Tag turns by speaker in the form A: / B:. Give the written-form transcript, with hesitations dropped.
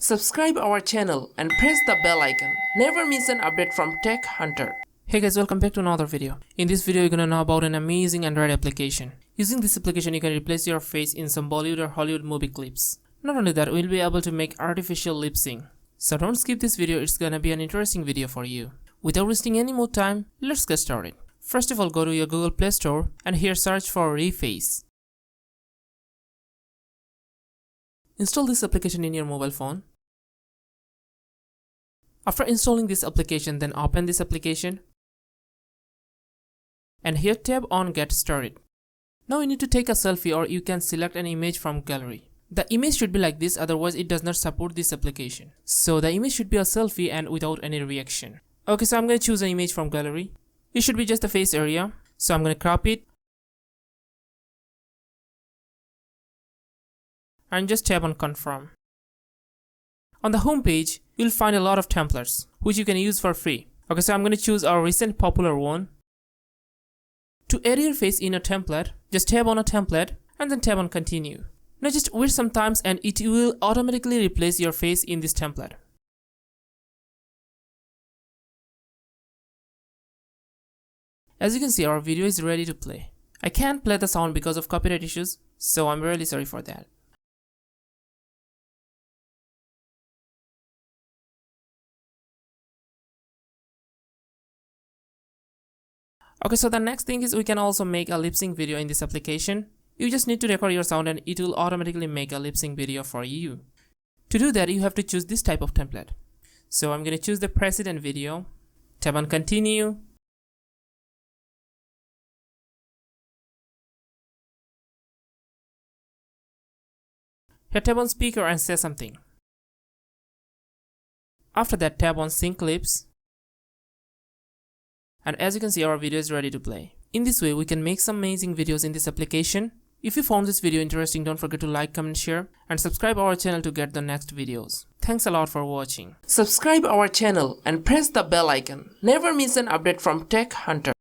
A: Subscribe our channel and press the bell icon. Never miss an update from Tech Hunter. Hey guys, welcome back to another video. In this video, you're gonna know about an amazing Android application. Using this application, you can replace your face in some Bollywood or Hollywood movie clips. Not only that, we'll be able to make artificial lip sync. So don't skip this video, it's gonna be an interesting video for you. Without wasting any more time, let's get started. First of all, go to your Google Play Store and here search for Reface. Install this application in your mobile phone. After installing this application, then open this application and here tap on Get Started. Now you need to take a selfie or you can select an image from gallery. The image should be like this, otherwise it does not support this application. So the image should be a selfie and without any reaction. Okay, so I'm going to choose an image from gallery. It should be just the face area. So I'm going to crop it and just tap on Confirm. On the home page, you'll find a lot of templates which you can use for free. Okay, so I'm going to choose our recent popular one. To add your face in a template, just tap on a template and then tap on Continue. Now just wait some time and it will automatically replace your face in this template. As you can see, our video is ready to play. I can't play the sound because of copyright issues, so I'm really sorry for that. Okay, so the next thing is we can also make a lip sync video in this application. You just need to record your sound and it will automatically make a lip sync video for you. To do that, you have to choose this type of template. So I'm going to choose the precedent video, tap on Continue. Here tap on Speaker and say something. After that, tap on Sync Clips. And as you can see, our video is ready to play. In this way, we can make some amazing videos in this application. If you found this video interesting, don't forget to like, comment, share, and subscribe our channel to get the next videos. Thanks a lot for watching. Subscribe our channel and press the bell icon. Never miss an update from Tech Hunter.